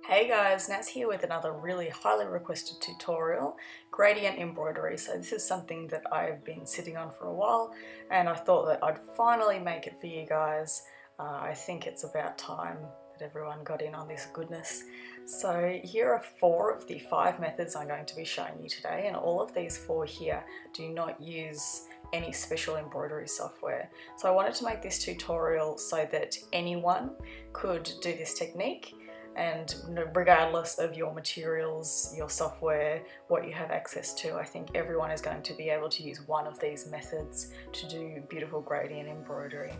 Hey guys, Naz here with another really highly requested tutorial, gradient embroidery. So this is something that I've been sitting on for a while and I thought that I'd finally make it for you guys. I think it's about time that everyone got in on this goodness. So here are 4 of the 5 methods I'm going to be showing you today, and all of these 4 here do not use any special embroidery software. So I wanted to make this tutorial so that anyone could do this technique, and regardless of your materials, your software, what you have access to, I think everyone is going to be able to use one of these methods to do beautiful gradient embroidery.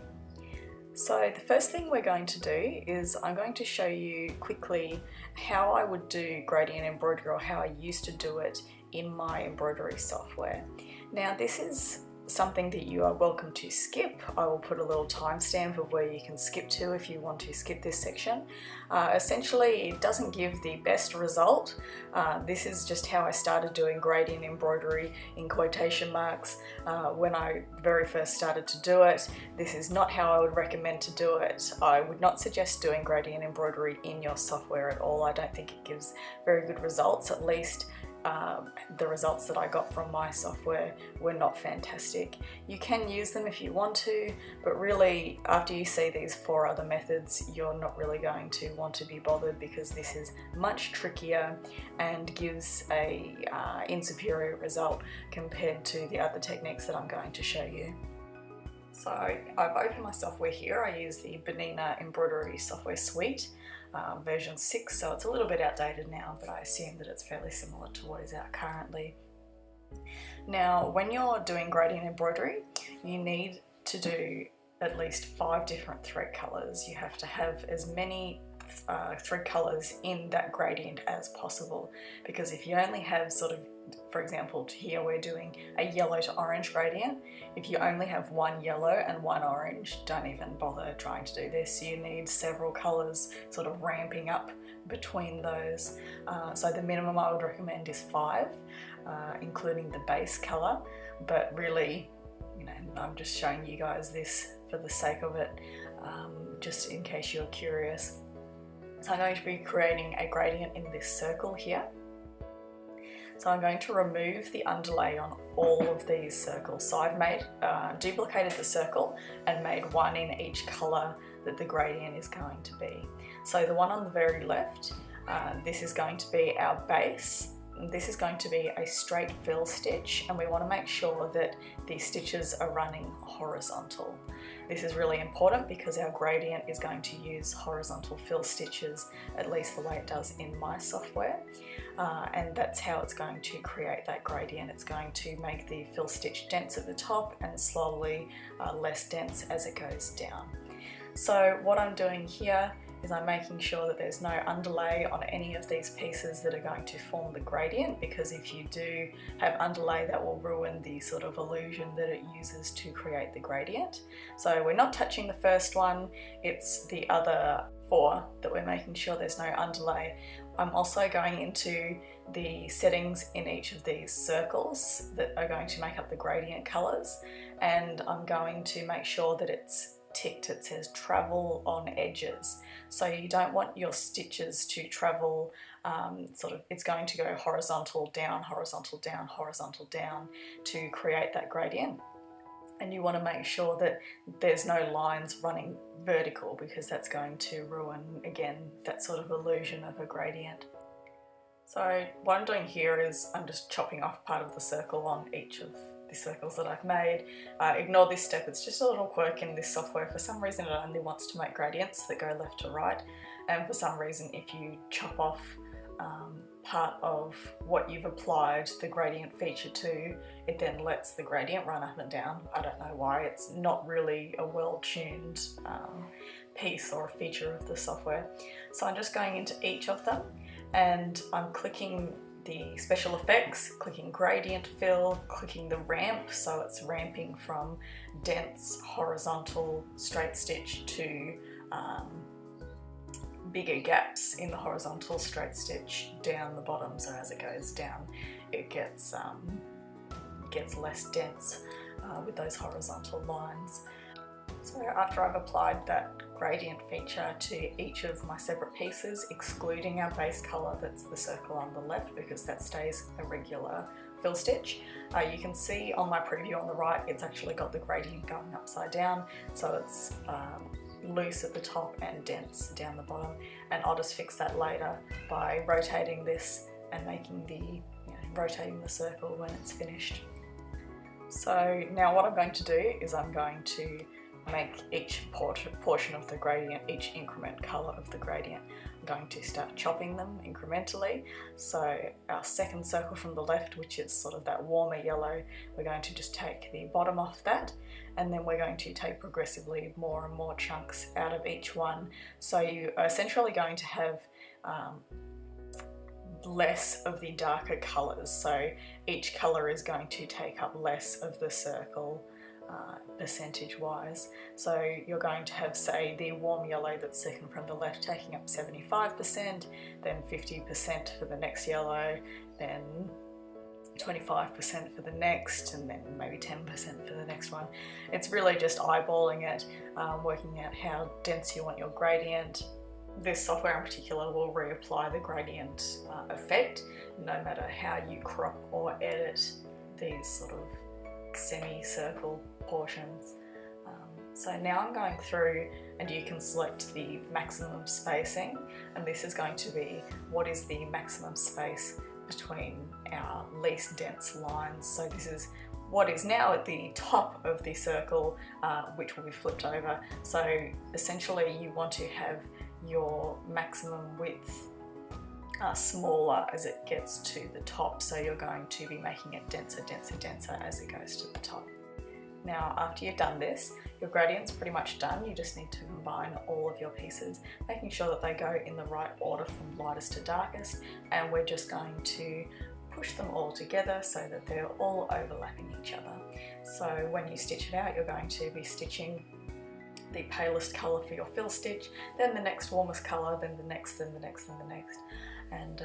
So the first thing we're going to do is I'm going to show you quickly how I would do gradient embroidery, or how I used to do it in my embroidery software. Now this is something that you are welcome to skip. I will put a little timestamp of where you can skip to if you want to skip this section. Essentially, it doesn't give the best result. This is just how I started doing gradient embroidery in quotation marks when I very first started to do it. This is not how I would recommend to do it. I would not suggest doing gradient embroidery in your software at all. I don't think it gives very good results. At least the results that I got from my software were not fantastic. You can use them if you want to, but really after you see these 4 other methods, you're not really going to want to be bothered, because this is much trickier and gives a inferior result compared to the other techniques that I'm going to show you. So I've opened my software here. I use the Banana Embroidery Software Suite. Version 6, so it's a little bit outdated now, but I assume that it's fairly similar to what is out currently. Now, when you're doing gradient embroidery, you need to do at least 5 different thread colours. You have to have as many thread colours in that gradient as possible, because if you only have sort of, for example, here we're doing a yellow to orange gradient. If you only have 1 yellow and 1 orange, don't even bother trying to do this. You need several colours sort of ramping up between those. So the minimum I would recommend is 5, including the base colour, but really, you know, I'm just showing you guys this for the sake of it, just in case you're curious. So I'm going to be creating a gradient in this circle here. So I'm going to remove the underlay on all of these circles. So I've made, duplicated the circle and made 1 in each colour that the gradient is going to be. So the one on the very left, this is going to be our base. This is going to be a straight fill stitch, and we want to make sure that the stitches are running horizontal. This is really important because our gradient is going to use horizontal fill stitches, at least the way it does in my software, and that's how it's going to create that gradient. It's going to make the fill stitch dense at the top and slowly less dense as it goes down. So what I'm doing here is I'm making sure that there's no underlay on any of these pieces that are going to form the gradient, because if you do have underlay, that will ruin the sort of illusion that it uses to create the gradient. So we're not touching the first one, it's the other 4 that we're making sure there's no underlay. I'm also going into the settings in each of these circles that are going to make up the gradient colours, and I'm going to make sure that it's ticked. It says travel on edges. So you don't want your stitches to travel sort of, it's going to go horizontal down, horizontal down, horizontal down to create that gradient. And you want to make sure that there's no lines running vertical, because that's going to ruin, again, that sort of illusion of a gradient. So what I'm doing here is I'm just chopping off part of the circle on each of the circles that I've made. Ignore this step, it's just a little quirk in this software. For some reason it only wants to make gradients that go left to right, and for some reason if you chop off part of what you've applied the gradient feature to, it then lets the gradient run up and down. I don't know why. It's not really a well-tuned piece or a feature of the software. So I'm just going into each of them and I'm clicking the special effects, clicking gradient fill, clicking the ramp, so it's ramping from dense horizontal straight stitch to bigger gaps in the horizontal straight stitch down the bottom. So as it goes down, it gets less dense with those horizontal lines. So after I've applied that gradient feature to each of my separate pieces, excluding our base colour that's the circle on the left, because that stays a regular fill stitch. You can see on my preview on the right it's actually got the gradient going upside down, so it's loose at the top and dense down the bottom, and I'll just fix that later by rotating this and making the, rotating the circle when it's finished. So now what I'm going to do is I'm going to make each portion of the gradient, each increment colour of the gradient, I'm going to start chopping them incrementally. So our second circle from the left, which is sort of that warmer yellow, we're going to just take the bottom off that, and then we're going to take progressively more and more chunks out of each one. So you are essentially going to have less of the darker colours, so each colour is going to take up less of the circle percentage wise. So you're going to have, say, the warm yellow that's second from the left taking up 75%, then 50% for the next yellow, then 25% for the next, and then maybe 10% for the next one. It's really just eyeballing it, working out how dense you want your gradient. This software in particular will reapply the gradient effect no matter how you crop or edit these sort of semi-circle portions. So now I'm going through, and you can select the maximum spacing, and this is going to be what is the maximum space between our least dense lines. So this is what is now at the top of the circle, which will be flipped over. So essentially you want to have your maximum width smaller as it gets to the top, so you're going to be making it denser, denser, denser as it goes to the top. Now after you've done this, your gradient's pretty much done. You just need to combine all of your pieces, making sure that they go in the right order from lightest to darkest, and we're just going to push them all together so that they're all overlapping each other. So when you stitch it out, you're going to be stitching the palest colour for your fill stitch, then the next warmest colour, then the next, then the next, then the next, and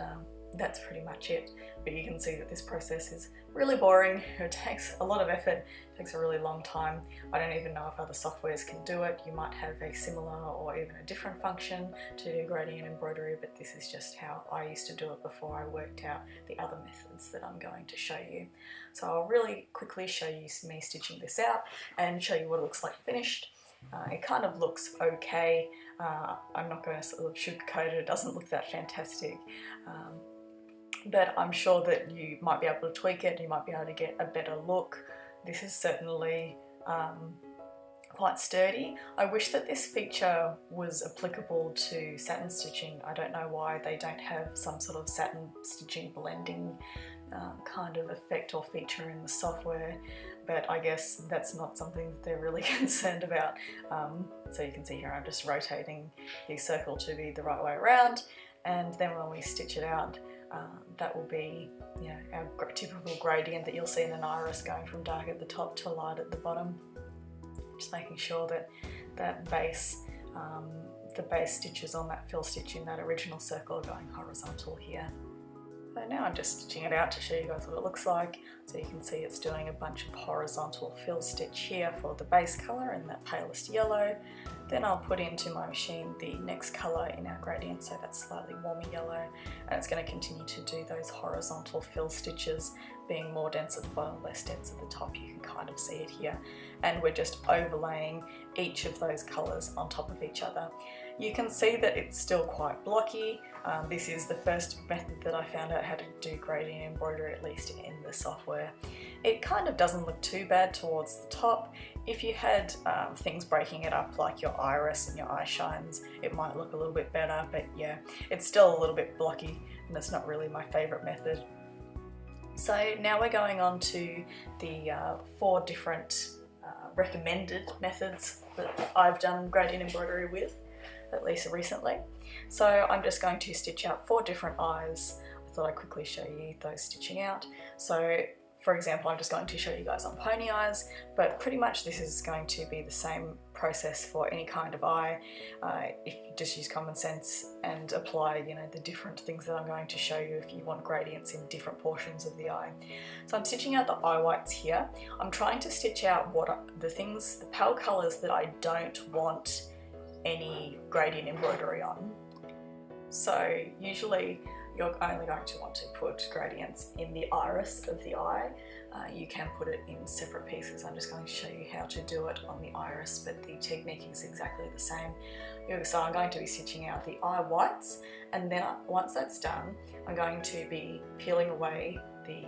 that's pretty much it. But you can see that this process is really boring. It takes a lot of effort, it takes a really long time. I don't even know if other softwares can do it. You might have a similar or even a different function to do gradient embroidery, but this is just how I used to do it before I worked out the other methods that I'm going to show you. So I'll really quickly show you me stitching this out and show you what it looks like finished. It kind of looks okay. I'm not going to sort of sugarcoat it, it doesn't look that fantastic. But I'm sure that you might be able to tweak it, you might be able to get a better look. This is certainly quite sturdy. I wish that this feature was applicable to satin stitching. I don't know why they don't have some sort of satin stitching blending kind of effect or feature in the software, but I guess that's not something that they're really concerned about. So you can see here I'm just rotating the circle to be the right way around, and then when we stitch it out, that will be, our typical gradient that you'll see in an iris, going from dark at the top to light at the bottom. Just making sure that that base, the base stitches on that fill stitch in that original circle are going horizontal here. So now I'm just stitching it out to show you guys what it looks like. So you can see it's doing a bunch of horizontal fill stitch here for the base colour in that palest yellow. Then I'll put into my machine the next colour in our gradient, so that's slightly warmer yellow, and it's going to continue to do those horizontal fill stitches, being more dense at the bottom, less dense at the top. You can kind of see it here, and we're just overlaying each of those colours on top of each other. You can see that it's still quite blocky. This is the first method that I found out how to do gradient embroidery, at least in the software. It kind of doesn't look too bad towards the top. If you had things breaking it up like your iris and your eye shines, it might look a little bit better, but yeah, it's still a little bit blocky, and that's not really my favourite method. So now we're going on to the 4 different recommended methods that I've done gradient embroidery with, at least recently. So I'm just going to stitch out 4 different eyes. I thought I'd quickly show you those stitching out. So for example, I'm just going to show you guys on pony eyes, but pretty much this is going to be the same process for any kind of eye. If you just use common sense and apply, the different things that I'm going to show you if you want gradients in different portions of the eye. So I'm stitching out the eye whites here. I'm trying to stitch out what are the things, the pale colours that I don't want any gradient embroidery on. So usually you're only going to want to put gradients in the iris of the eye. You can put it in separate pieces. I'm just going to show you how to do it on the iris, but the technique is exactly the same. So I'm going to be stitching out the eye whites, and then once that's done, I'm going to be peeling away the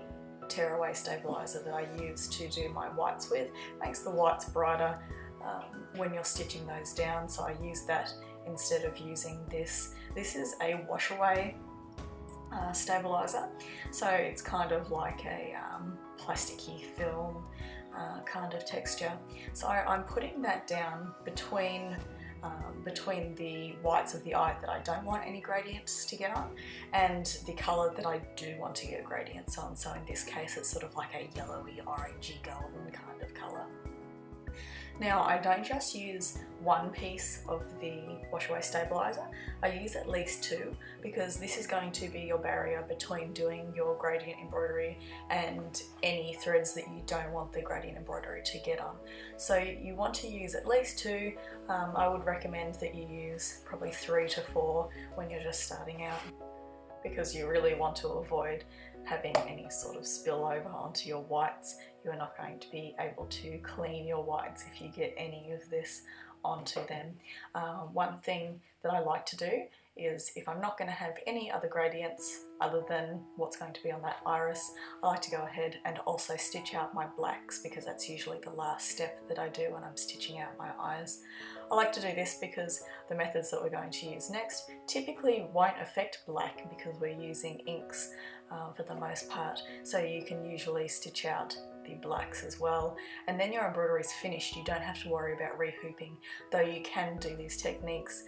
tearaway stabilizer that I use to do my whites with. It makes the whites brighter when you're stitching those down, so I use that instead of using this. This is a wash away stabilizer, so it's kind of like a plasticky film kind of texture. So I'm putting that down between the whites of the eye that I don't want any gradients to get on, and the colour that I do want to get gradients on. So in this case it's sort of like a yellowy, orangey, golden kind of colour. Now I don't just use one piece of the wash away stabilizer, I use at least two, because this is going to be your barrier between doing your gradient embroidery and any threads that you don't want the gradient embroidery to get on. So you want to use at least two. I would recommend that you use probably 3 to 4 when you're just starting out, because you really want to avoid having any sort of spillover onto your whites. You're not going to be able to clean your whites if you get any of this onto them. One thing that I like to do is, if I'm not going to have any other gradients other than what's going to be on that iris, I like to go ahead and also stitch out my blacks, because that's usually the last step that I do when I'm stitching out my eyes. I like to do this because the methods that we're going to use next typically won't affect black, because we're using inks for the most part, so you can usually stitch out the blacks as well, and then your embroidery is finished. You don't have to worry about rehooping, though you can do these techniques.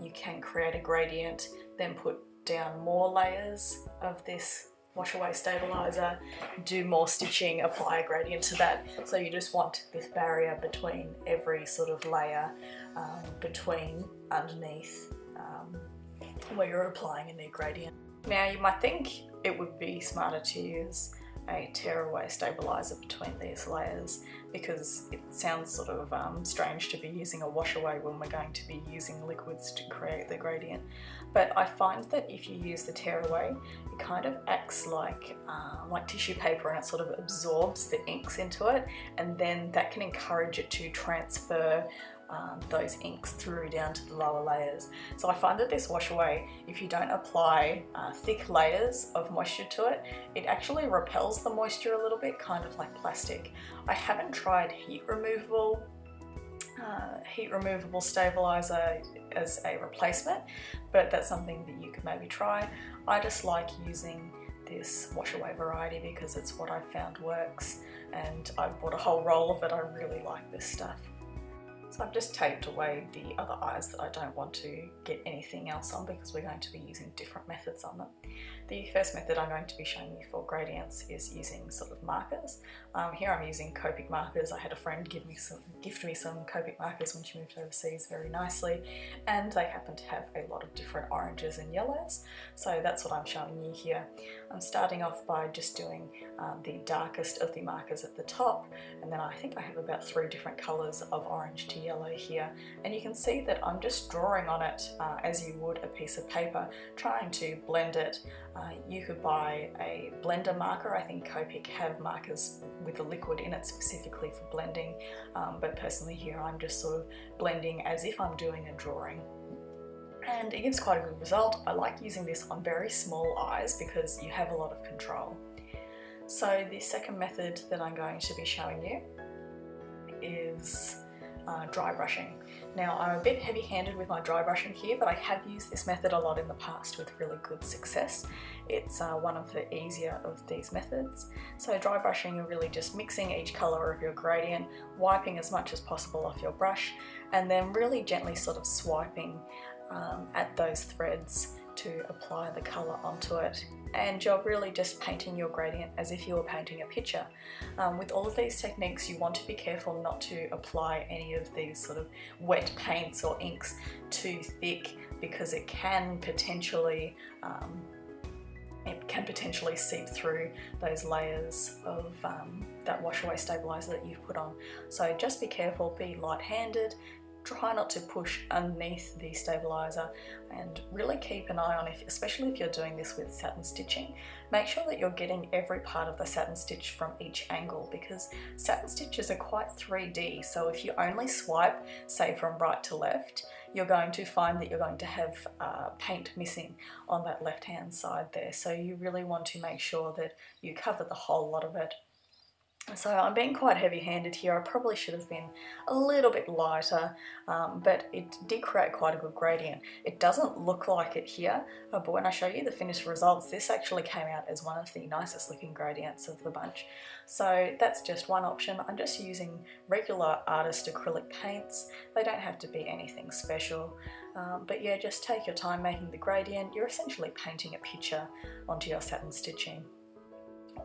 You can create a gradient, then put down more layers of this wash away stabilizer, do more stitching, apply a gradient to that. So you just want this barrier between every sort of layer, underneath where you're applying a new gradient. Now you might think it would be smarter to use a tearaway stabilizer between these layers, because it sounds sort of strange to be using a wash away when we're going to be using liquids to create the gradient. But I find that if you use the tearaway, it kind of acts like tissue paper, and it sort of absorbs the inks into it, and then that can encourage it to transfer those inks through down to the lower layers. So I find that this wash away, if you don't apply thick layers of moisture to it, it actually repels the moisture a little bit, kind of like plastic. I haven't tried heat removable stabilizer as a replacement, but that's something that you could maybe try. I just like using this wash away variety because it's what I've found works, and I've bought a whole roll of it. I really like this stuff. So I've just taped away the other eyes that I don't want to get anything else on, because we're going to be using different methods on them. The first method I'm going to be showing you for gradients is using sort of markers. Here I'm using Copic markers. I had a friend gift me some Copic markers when she moved overseas very nicely, and they happen to have a lot of different oranges and yellows, so that's what I'm showing you here. I'm starting off by just doing the darkest of the markers at the top, and then I think I have about 3 different colours of orange to yellow here, and you can see that I'm just drawing on it as you would a piece of paper, trying to blend it. You could buy a blender marker. I think Copic have markers with a liquid in it specifically for blending, but personally here I'm just sort of blending as if I'm doing a drawing, and it gives quite a good result. I like using this on very small eyes because you have a lot of control. So the second method that I'm going to be showing you is dry brushing. Now I'm a bit heavy-handed with my dry brushing here, but I have used this method a lot in the past with really good success. It's one of the easier of these methods. So dry brushing, you're really just mixing each colour of your gradient, wiping as much as possible off your brush, and then really gently sort of swiping at those threads to apply the colour onto it. And you're really just painting your gradient as if you were painting a picture. With all of these techniques, you want to be careful not to apply any of these sort of wet paints or inks too thick, because it can potentially seep through those layers of that wash away stabilizer that you've put on. So just be careful, be light-handed, try not to push underneath the stabilizer, and really keep an eye on, especially if you're doing this with satin stitching, make sure that you're getting every part of the satin stitch from each angle, because satin stitches are quite 3D. So if you only swipe, say from right to left, you're going to find that you're going to have paint missing on that left hand side there. So you really want to make sure that you cover the whole lot of it. So I'm being quite heavy-handed here. I probably should have been a little bit lighter, but it did create quite a good gradient. It doesn't look like it here, but when I show you the finished results, this actually came out as one of the nicest looking gradients of the bunch. So that's just one option. I'm just using regular artist acrylic paints. They don't have to be anything special, but yeah, just take your time making the gradient. You're essentially painting a picture onto your satin stitching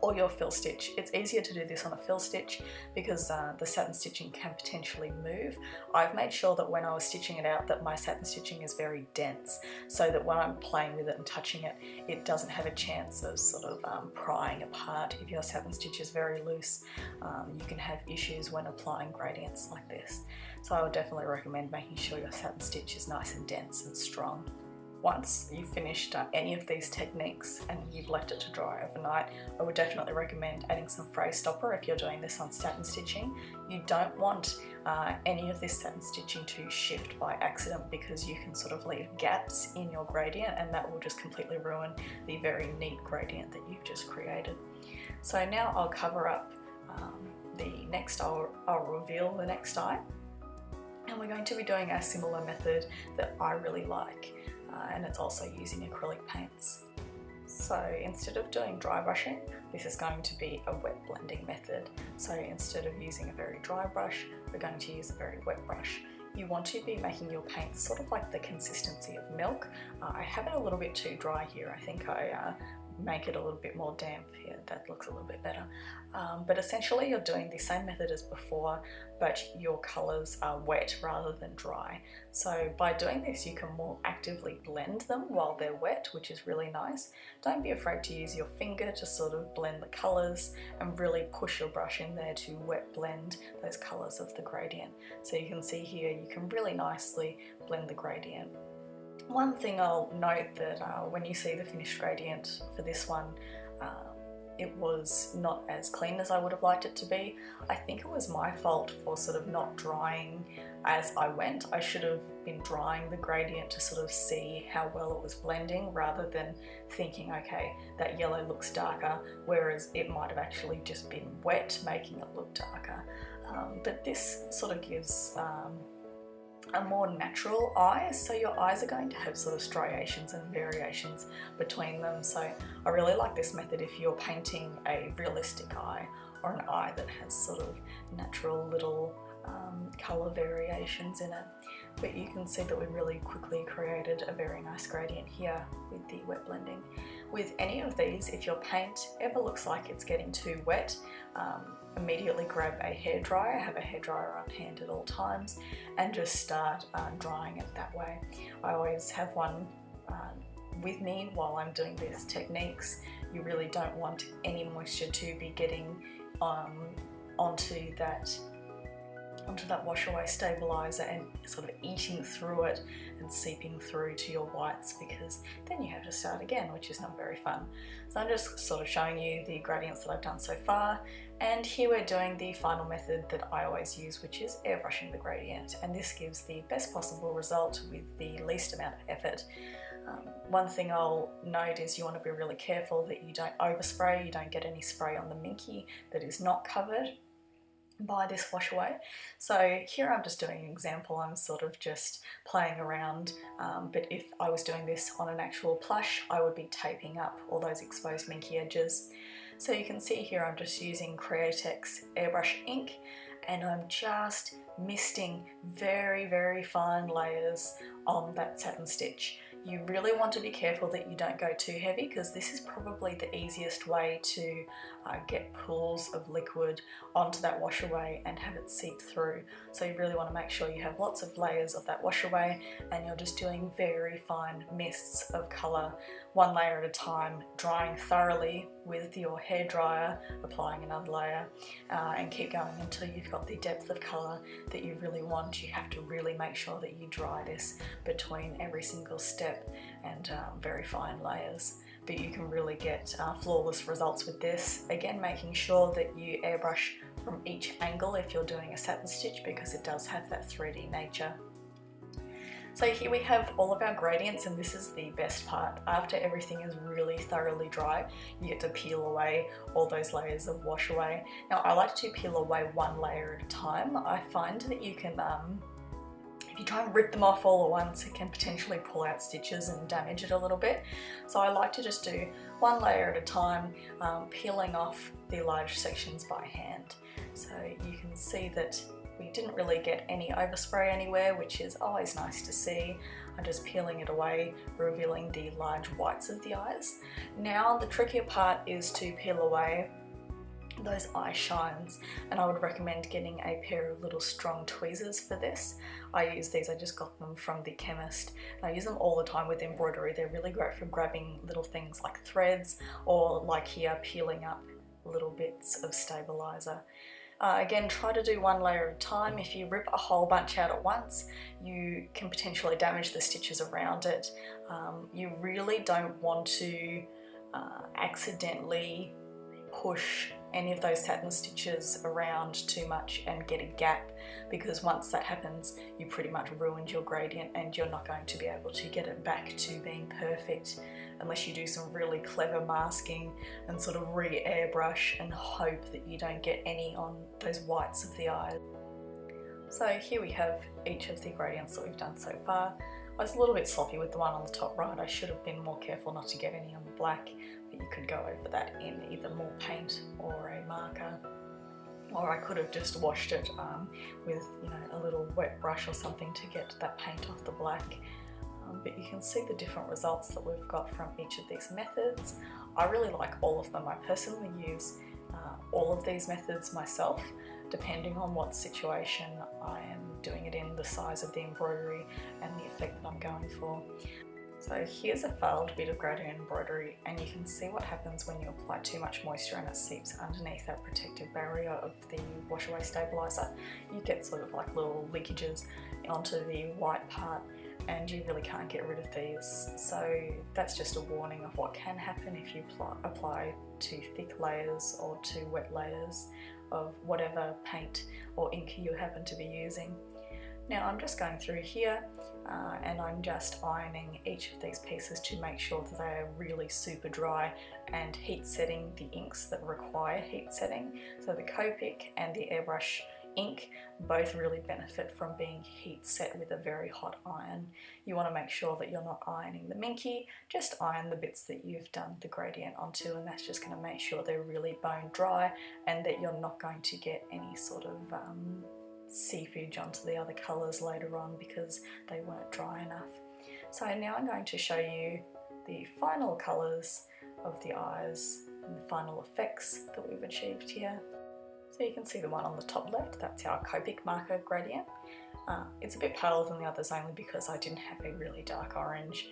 or your fill stitch. It's easier to do this on a fill stitch because the satin stitching can potentially move. I've made sure that when I was stitching it out that my satin stitching is very dense, so that when I'm playing with it and touching it, it doesn't have a chance of sort of prying apart. If your satin stitch is very loose, you can have issues when applying gradients like this. So I would definitely recommend making sure your satin stitch is nice and dense and strong. Once you've finished any of these techniques and you've left it to dry overnight, I would definitely recommend adding some fray stopper if you're doing this on satin stitching. You don't want any of this satin stitching to shift by accident, because you can sort of leave gaps in your gradient and that will just completely ruin the very neat gradient that you've just created. So now I'll cover up the next, I'll reveal the next eye, and we're going to be doing a similar method that I really like. And it's also using acrylic paints. So instead of doing dry brushing, this is going to be a wet blending method. So instead of using a very dry brush, we're going to use a very wet brush. You want to be making your paint sort of like the consistency of milk. I have it a little bit too dry here. I think I make it a little bit more damp here. That looks a little bit better. But essentially you're doing the same method as before, but your colours are wet rather than dry. So by doing this, you can more actively blend them while they're wet, which is really nice. Don't be afraid to use your finger to sort of blend the colours and really push your brush in there to wet blend those colours of the gradient. So you can see here, you can really nicely blend the gradient. One thing I'll note that when you see the finished gradient for this one, it was not as clean as I would have liked it to be. I think it was my fault for sort of not drying as I went. I should have been drying the gradient to sort of see how well it was blending, rather than thinking, okay, that yellow looks darker, whereas it might have actually just been wet making it look darker. But this sort of gives a more natural eye, so your eyes are going to have sort of striations and variations between them. So I really like this method if you're painting a realistic eye, or an eye that has sort of natural little colour variations in it. But you can see that we really quickly created a very nice gradient here with the wet blending. With any of these, if your paint ever looks like it's getting too wet, immediately grab a hairdryer, have a hairdryer on hand at all times, and just start drying it that way. I always have one with me while I'm doing these techniques. You really don't want any moisture to be getting onto that wash away stabilizer and sort of eating through it and seeping through to your whites, because then you have to start again, which is not very fun. So I'm just sort of showing you the gradients that I've done so far, and here we're doing the final method that I always use, which is airbrushing the gradient, and this gives the best possible result with the least amount of effort. One thing I'll note is you want to be really careful that you don't overspray, you don't get any spray on the minky that is not covered by this wash away. So here I'm just doing an example, I'm sort of just playing around, but if I was doing this on an actual plush, I would be taping up all those exposed minky edges. So you can see here I'm just using Createx airbrush ink, and I'm just misting very, very fine layers on that satin stitch. You really want to be careful that you don't go too heavy, because this is probably the easiest way to get pools of liquid onto that wash away and have it seep through. So you really want to make sure you have lots of layers of that wash away, and you're just doing very fine mists of colour, one layer at a time, drying thoroughly with your hairdryer, applying another layer, and keep going until you've got the depth of colour that you really want. You have to really make sure that you dry this between every single step, and very fine layers. But you can really get flawless results with this. Again, making sure that you airbrush from each angle if you're doing a satin stitch, because it does have that 3D nature. So here we have all of our gradients, and this is the best part. After everything is really thoroughly dry, you get to peel away all those layers of wash away. Now I like to peel away one layer at a time. I find that you can, if you try and rip them off all at once, it can potentially pull out stitches and damage it a little bit. So I like to just do one layer at a time, peeling off the large sections by hand. So you can see that we didn't really get any overspray anywhere, which is always nice to see. I'm just peeling it away, revealing the large whites of the eyes. Now the trickier part is to peel away those eye shines, and I would recommend getting a pair of little strong tweezers for this. I use these, I just got them from the chemist, and I use them all the time with embroidery. They're really great for grabbing little things like threads, or like here, peeling up little bits of stabilizer. Again, try to do one layer at a time. If you rip a whole bunch out at once, you can potentially damage the stitches around it. You really don't want to accidentally push any of those satin stitches around too much and get a gap, because once that happens, you pretty much ruined your gradient and you're not going to be able to get it back to being perfect unless you do some really clever masking and sort of re-airbrush and hope that you don't get any on those whites of the eye. So here we have each of the gradients that we've done so far. I was a little bit sloppy with the one on the top right. I should have been more careful not to get any on the black, but you could go over that in either more paint or a marker. Or I could have just washed it with, you know, a little wet brush or something to get that paint off the black. But you can see the different results that we've got from each of these methods. I really like all of them. I personally use all of these methods myself, depending on what situation I am doing it in, the size of the embroidery and the effect that I'm going for. So here's a failed bit of gradient embroidery, and you can see what happens when you apply too much moisture and it seeps underneath that protective barrier of the wash away stabilizer. You get sort of like little leakages onto the white part, and you really can't get rid of these. So that's just a warning of what can happen if you apply too thick layers or too wet layers of whatever paint or ink you happen to be using. Now I'm just going through here and I'm just ironing each of these pieces to make sure that they are really super dry, and heat setting the inks that require heat setting. So the Copic and the airbrush ink both really benefit from being heat set with a very hot iron. You want to make sure that you're not ironing the minky, just iron the bits that you've done the gradient onto, and that's just going to make sure they're really bone dry and that you're not going to get any sort of seepage onto the other colours later on because they weren't dry enough. So now I'm going to show you the final colours of the eyes and the final effects that we've achieved here. So you can see the one on the top left, that's our Copic marker gradient. It's a bit paler than the others only because I didn't have a really dark orange,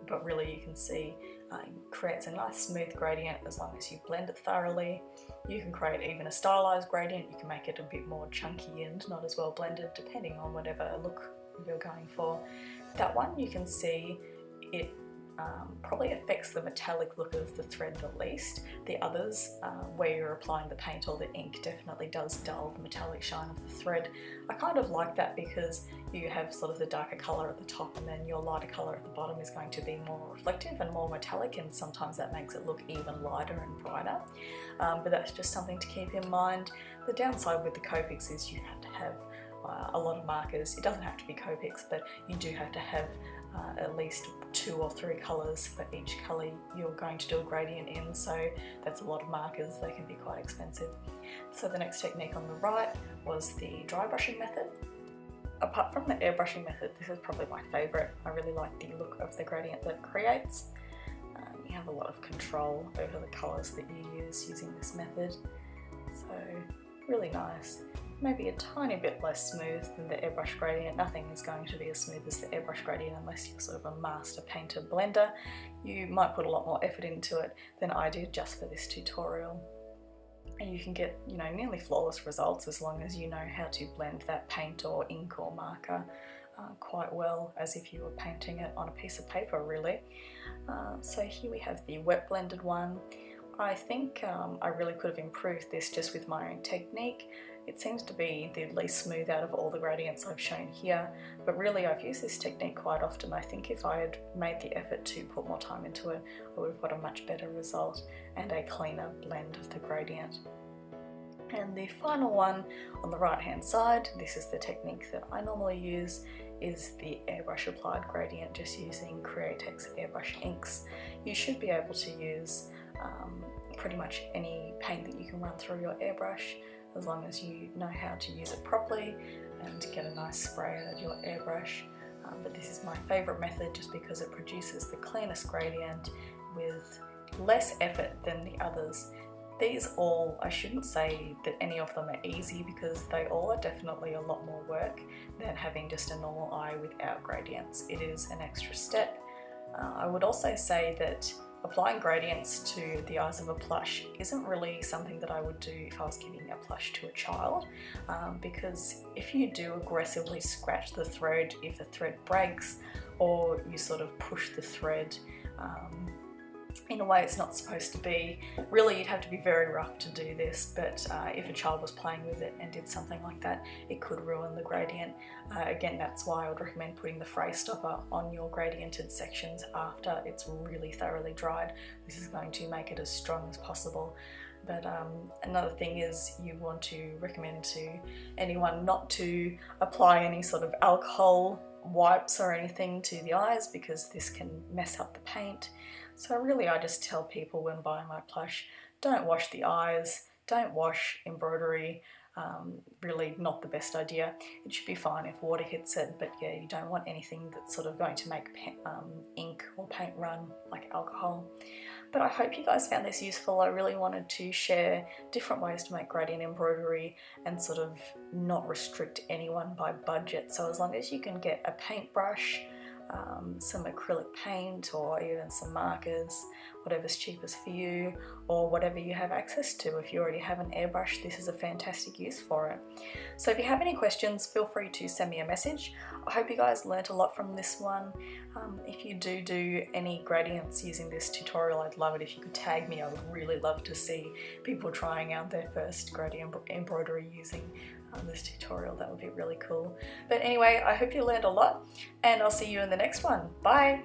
but really you can see it creates a nice smooth gradient as long as you blend it thoroughly. You can create even a stylized gradient. You can make it a bit more chunky and not as well blended, depending on whatever look you're going for. That one, you can see it probably affects the metallic look of the thread the least. The others, where you're applying the paint or the ink, definitely does dull the metallic shine of the thread. I kind of like that because you have sort of the darker colour at the top and then your lighter colour at the bottom is going to be more reflective and more metallic, and sometimes that makes it look even lighter and brighter. But that's just something to keep in mind. The downside with the Copics is you have to have a lot of markers. It doesn't have to be Copics, but you do have to have at least 2 or 3 colours for each colour you're going to do a gradient in, so that's a lot of markers. They can be quite expensive. So the next technique on the right was the dry brushing method. apart from the airbrushing method, this is probably my favourite. I really like the look of the gradient that it creates. You have a lot of control over the colours that you use using this method, so really nice. Maybe a tiny bit less smooth than the airbrush gradient. Nothing is going to be as smooth as the airbrush gradient unless you're sort of a master painter blender. You might put a lot more effort into it than I did just for this tutorial. And you can get, you know, nearly flawless results as long as you know how to blend that paint or ink or marker quite well, as if you were painting it on a piece of paper, really. So here we have the wet blended one. I think I really could have improved this just with my own technique. It seems to be the least smooth out of all the gradients I've shown here, but really I've used this technique quite often. I think if I had made the effort to put more time into it, I would have got a much better result and a cleaner blend of the gradient. And the final one on the right hand side, this is the technique that I normally use, is the airbrush applied gradient, just using Createx airbrush inks. You should be able to use pretty much any paint that you can run through your airbrush, as long as you know how to use it properly and get a nice spray out of your airbrush. But this is my favourite method just because it produces the cleanest gradient with less effort than the others. These all, I shouldn't say that any of them are easy, because they all are definitely a lot more work than having just a normal eye without gradients. It is an extra step. I would also say that applying gradients to the eyes of a plush isn't really something that I would do if I was giving a plush to a child, because if you do aggressively scratch the thread, if a thread breaks, or you sort of push the thread in a way it's not supposed to be, really you'd have to be very rough to do this. But if a child was playing with it and did something like that, it could ruin the gradient. Again, that's why I would recommend putting the fray stopper on your gradiented sections after it's really thoroughly dried. This is going to make it as strong as possible. But another thing is, you want to recommend to anyone not to apply any sort of alcohol wipes or anything to the eyes, because this can mess up the paint. So really I just tell people when buying my plush, don't wash the eyes, don't wash embroidery. Really not the best idea. It should be fine if water hits it, but yeah, you don't want anything that's sort of going to make ink or paint run, like alcohol. But I hope you guys found this useful. I really wanted to share different ways to make gradient embroidery and sort of not restrict anyone by budget. So as long as you can get a paintbrush, some acrylic paint, or even some markers, whatever's cheapest for you, or whatever you have access to. If you already have an airbrush, this is a fantastic use for it. So if you have any questions, feel free to send me a message. I hope you guys learnt a lot from this one. If you do any gradients using this tutorial, I'd love it if you could tag me. I would really love to see people trying out their first gradient embroidery using this tutorial. That would be really cool. But anyway, I hope you learned a lot, and I'll see you in the next one. Bye!